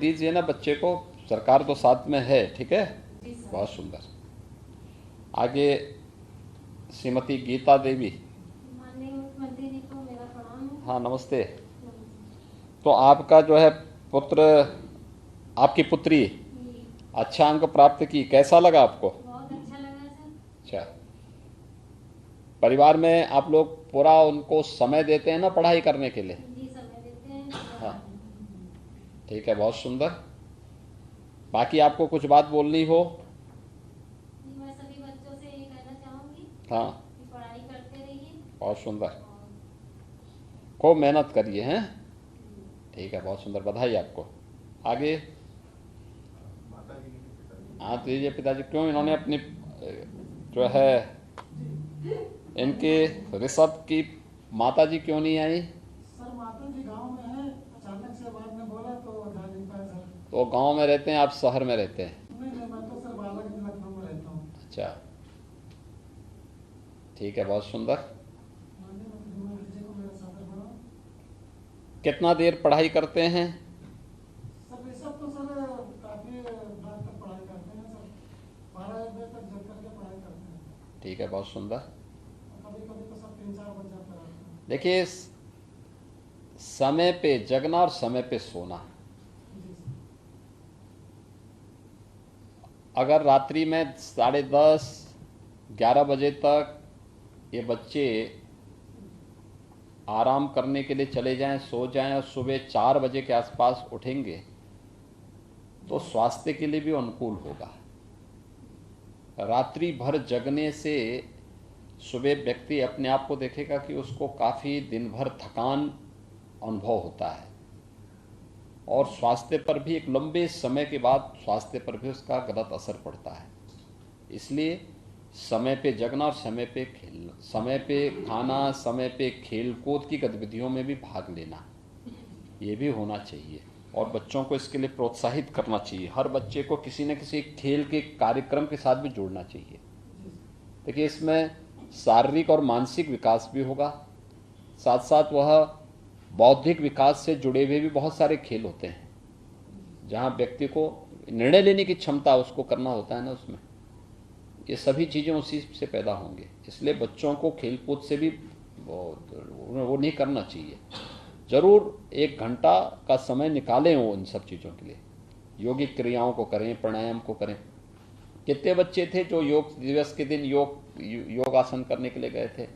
दीजिए ना बच्चे को, सरकार तो साथ में है। ठीक है, बहुत सुंदर। आगे श्रीमती गीता देवी। माननीय मुख्यमंत्री जी को मेरा प्रणाम है। हाँ, नमस्ते। तो आपका जो है पुत्र, आपकी पुत्री जी, अच्छा अंक प्राप्त की, कैसा लगा आपको? बहुत अच्छा लगा सर। अच्छा, परिवार में आप लोग पूरा उनको समय देते हैं ना पढ़ाई करने के लिए? जी, समय देते हैं। हाँ, ठीक है, बहुत सुंदर। बाकी आपको कुछ बात बोलनी हो? जी, मैं सभी बच्चों से ये कहना चाहूँगी हाँ, कि पढ़ाई करते रहिए बहुत सुंदर। और खूब मेहनत करिए हैं। ठीक है, बहुत सुंदर, बधाई आपको। आगे। हाँ, तो ये पिताजी क्यों इन्होंने अपनी जो है इनके ऋषभ की माता जी क्यों नहीं आई? सर माता जी गांव में है, अचानक से बाद में बोला तो जा नहीं पाए सर। तो गांव में रहते हैं, आप शहर में रहते हैं? नहीं नहीं, मैं तो सर बालक लखनऊ में रहता हूँ। अच्छा, ठीक है, बहुत सुंदर। माननीय मुख्यमंत्री जी को मेरा सादर प्रणाम। कितना देर पढ़ाई करते हैं? सर ये सब तो सर काफी रात तक पढ़ाई करते हैं सर, 12-1 बजे तक जग करके पढ़ाई करते हैं। ठीक है, बहुत सुंदर। कभी कभी तो सर 3-4 बज जाता है। देखिए, समय पे जगना और समय पे सोना। जी सर। अगर रात्रि में 10:30 11 बजे तक ये बच्चे आराम करने के लिए चले जाएं, सो जाएं और सुबह 4 बजे के आसपास उठेंगे तो स्वास्थ्य के लिए भी अनुकूल होगा। रात्रि भर जगने से सुबह व्यक्ति अपने आप को देखेगा कि उसको काफ़ी दिन भर थकान अनुभव होता है और स्वास्थ्य पर भी एक लंबे समय के बाद स्वास्थ्य पर भी उसका गलत असर पड़ता है। इसलिए समय पे जगना और समय पे खेलना, समय पे खाना, समय पे खेल कूद की गतिविधियों में भी भाग लेना, ये भी होना चाहिए और बच्चों को इसके लिए प्रोत्साहित करना चाहिए। हर बच्चे को किसी न किसी खेल के कार्यक्रम के साथ भी जोड़ना चाहिए। देखिए, इसमें शारीरिक और मानसिक विकास भी होगा, साथ साथ वह बौद्धिक विकास से जुड़े हुए भी बहुत सारे खेल होते हैं जहाँ व्यक्ति को निर्णय लेने की क्षमता उसको करना होता है ना, उसमें ये सभी चीज़ें उसी से पैदा होंगे। इसलिए बच्चों को खेलकूद से भी वो नहीं करना चाहिए। जरूर 1 घंटा का समय निकालें वो इन सब चीज़ों के लिए, योगिक क्रियाओं को करें, प्राणायाम को करें। कितने बच्चे थे जो योग दिवस के दिन योगासन करने के लिए गए थे?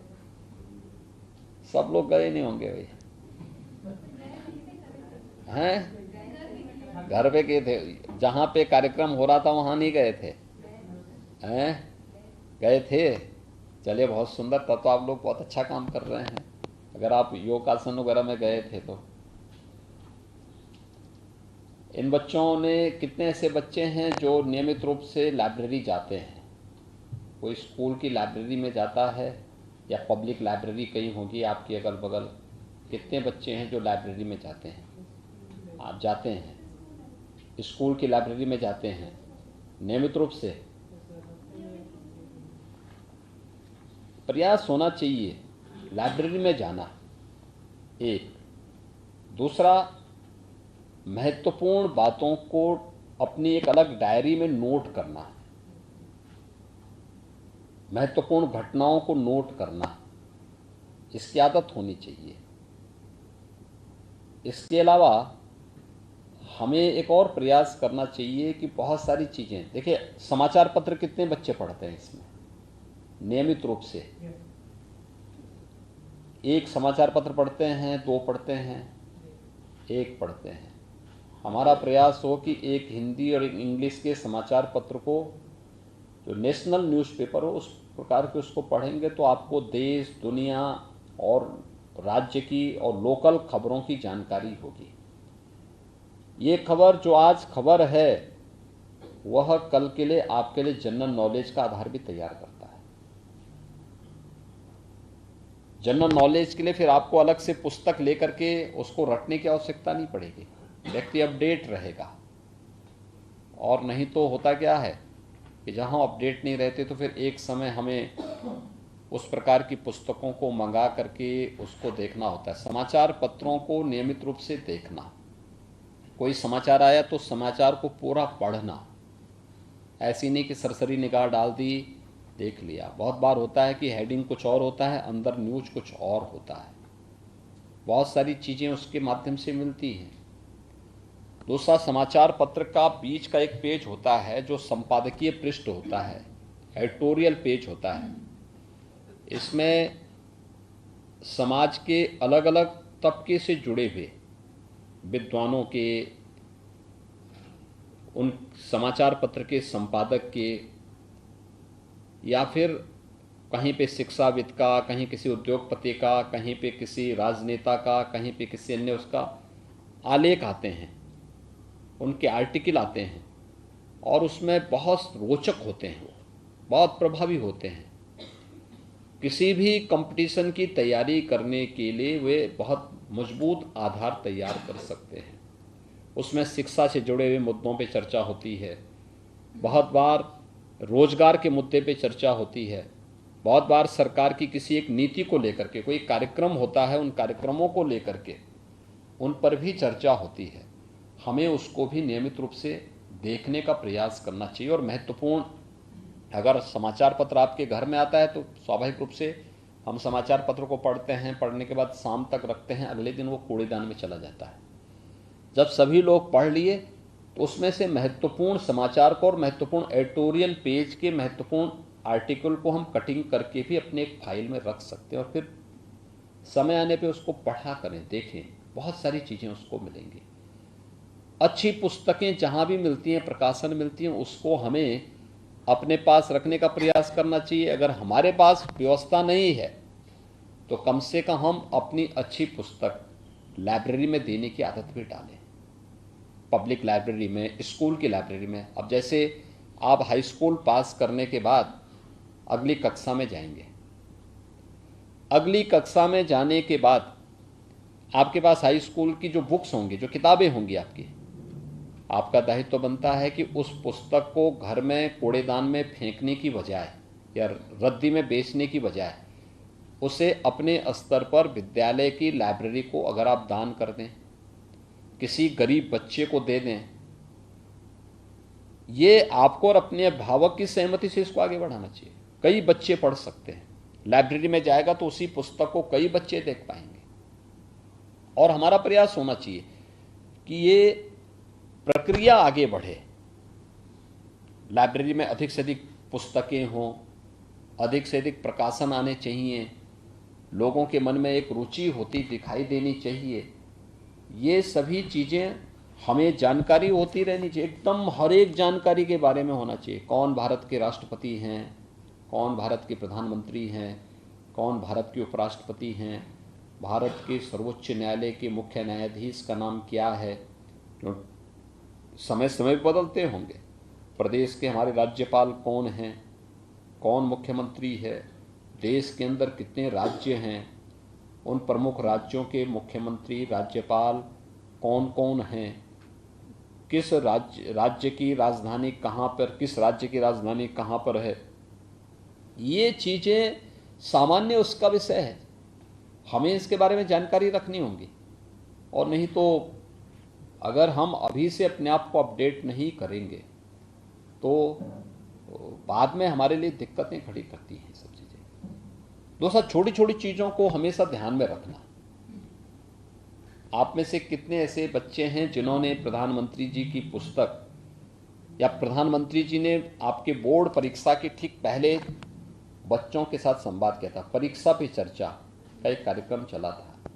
सब लोग गए नहीं होंगे भाई, हैं? घर पे गए थे, जहाँ पे कार्यक्रम हो रहा था वहाँ नहीं गए थे? हैं? गए थे? चलिए, बहुत सुंदर। तब तो आप लोग बहुत अच्छा काम कर रहे हैं, अगर आप योगासन वगैरह में गए थे तो। इन बच्चों ने, कितने ऐसे बच्चे हैं जो नियमित रूप से लाइब्रेरी जाते हैं? कोई स्कूल की लाइब्रेरी में जाता है या पब्लिक लाइब्रेरी कहीं होगी आपकी अगल बगल? कितने बच्चे हैं जो लाइब्रेरी में जाते हैं? आप जाते हैं, स्कूल की लाइब्रेरी में जाते हैं नियमित रूप से? प्रयास होना चाहिए लाइब्रेरी में जाना। एक दूसरा, महत्वपूर्ण बातों को अपनी एक अलग डायरी में नोट करना, महत्वपूर्ण घटनाओं को नोट करना, इसकी आदत होनी चाहिए। इसके अलावा हमें एक और प्रयास करना चाहिए कि बहुत सारी चीज़ें, देखिए, समाचार पत्र कितने बच्चे पढ़ते हैं इसमें नियमित रूप से? एक समाचार पत्र पढ़ते हैं, 2 पढ़ते हैं, 1 पढ़ते हैं। हमारा प्रयास हो कि एक हिंदी और एक इंग्लिश के समाचार पत्र को, जो नेशनल न्यूज़पेपर हो, उस प्रकार के उसको पढ़ेंगे तो आपको देश दुनिया और राज्य की और लोकल खबरों की जानकारी होगी। ये खबर, जो आज खबर है, वह कल के लिए आपके लिए जनरल नॉलेज का आधार भी तैयार करता है। जनरल नॉलेज के लिए फिर आपको अलग से पुस्तक लेकर के उसको रटने की आवश्यकता नहीं पड़ेगी, व्यक्ति अपडेट रहेगा। और नहीं तो होता क्या है कि जहाँ अपडेट नहीं रहते तो फिर एक समय हमें उस प्रकार की पुस्तकों को मंगा करके उसको देखना होता है। समाचार पत्रों को नियमित रूप से देखना, कोई समाचार आया तो समाचार को पूरा पढ़ना, ऐसी नहीं कि सरसरी निगाह डाल दी, देख लिया। बहुत बार होता है कि हेडिंग कुछ और होता है, अंदर न्यूज कुछ और होता है। बहुत सारी चीज़ें उसके माध्यम से मिलती हैं। दूसरा, समाचार पत्र का बीच का एक पेज होता है जो संपादकीय पृष्ठ होता है, एडिटोरियल पेज होता है। इसमें समाज के अलग अलग तबके से जुड़े हुए विद्वानों के, उन समाचार पत्र के संपादक के, या फिर कहीं पे शिक्षाविद का, कहीं किसी उद्योगपति का, कहीं पे किसी राजनेता का, कहीं पे किसी अन्य उसका आलेख आते हैं, उनके आर्टिकल आते हैं, और उसमें बहुत रोचक होते हैं, वो बहुत प्रभावी होते हैं। किसी भी कंपटीशन की तैयारी करने के लिए वे बहुत मजबूत आधार तैयार कर सकते हैं। उसमें शिक्षा से जुड़े हुए मुद्दों पे चर्चा होती है, बहुत बार रोजगार के मुद्दे पे चर्चा होती है, बहुत बार सरकार की किसी एक नीति को लेकर के कोई कार्यक्रम होता है, उन कार्यक्रमों को लेकर के उन पर भी चर्चा होती है। हमें उसको भी नियमित रूप से देखने का प्रयास करना चाहिए। और महत्वपूर्ण, अगर समाचार पत्र आपके घर में आता है तो स्वाभाविक रूप से हम समाचार पत्र को पढ़ते हैं, पढ़ने के बाद शाम तक रखते हैं, अगले दिन वो कूड़ेदान में चला जाता है। जब सभी लोग पढ़ लिए तो उसमें से महत्वपूर्ण समाचार को और महत्वपूर्ण एडिटोरियल पेज के महत्वपूर्ण आर्टिकल को हम कटिंग करके भी अपने एक फाइल में रख सकते हैं, और फिर समय आने पे उसको पढ़ा करें, देखें, बहुत सारी चीज़ें उसको मिलेंगी। अच्छी पुस्तकें जहाँ भी मिलती हैं, प्रकाशन मिलती हैं, उसको हमें अपने पास रखने का प्रयास करना चाहिए। अगर हमारे पास व्यवस्था नहीं है तो कम से कम हम अपनी अच्छी पुस्तक लाइब्रेरी में देने की आदत भी डालें, पब्लिक लाइब्रेरी में, स्कूल की लाइब्रेरी में। अब जैसे आप हाई स्कूल पास करने के बाद अगली कक्षा में जाएंगे, अगली कक्षा में जाने के बाद आपके पास हाई स्कूल की जो बुक्स होंगी, जो किताबें होंगी आपका दायित्व तो बनता है कि उस पुस्तक को घर में कूड़ेदान में फेंकने की बजाय या रद्दी में बेचने की बजाय उसे अपने स्तर पर विद्यालय की लाइब्रेरी को अगर आप दान कर दें, किसी गरीब बच्चे को दे दें, ये आपको और अपने अभिभावक की सहमति से इसको आगे बढ़ाना चाहिए। कई बच्चे पढ़ सकते हैं, लाइब्रेरी में जाएगा तो उसी पुस्तक को कई बच्चे देख पाएंगे। और हमारा प्रयास होना चाहिए कि ये प्रक्रिया आगे बढ़े, लाइब्रेरी में अधिक से अधिक पुस्तकें हों, अधिक से अधिक प्रकाशन आने चाहिए, लोगों के मन में एक रुचि होती दिखाई देनी चाहिए। ये सभी चीज़ें हमें जानकारी होती रहनी चाहिए, एकदम हर एक जानकारी के बारे में होना चाहिए। कौन भारत के राष्ट्रपति हैं, कौन भारत के प्रधानमंत्री हैं, कौन भारत के उपराष्ट्रपति हैं, भारत के सर्वोच्च न्यायालय के मुख्य न्यायाधीश का नाम क्या है, जो समय समय बदलते होंगे। प्रदेश के हमारे राज्यपाल कौन हैं, कौन मुख्यमंत्री है, देश के अंदर कितने राज्य हैं, उन प्रमुख राज्यों के मुख्यमंत्री, राज्यपाल कौन कौन हैं, किस राज्य की राजधानी कहाँ पर, किस राज्य की राजधानी कहाँ पर है, ये चीज़ें सामान्य उसका विषय है, हमें इसके बारे में जानकारी रखनी होगी। और नहीं तो अगर हम अभी से अपने आप को अपडेट नहीं करेंगे तो बाद में हमारे लिए दिक्कतें खड़ी करती हैं सब चीज़ें। दूसरा, छोटी छोटी चीज़ों को हमेशा ध्यान में रखना। आप में से कितने ऐसे बच्चे हैं जिन्होंने प्रधानमंत्री जी की पुस्तक, या प्रधानमंत्री जी ने आपके बोर्ड परीक्षा के ठीक पहले बच्चों के साथ संवाद किया था, परीक्षा पे चर्चा का एक कार्यक्रम चला था,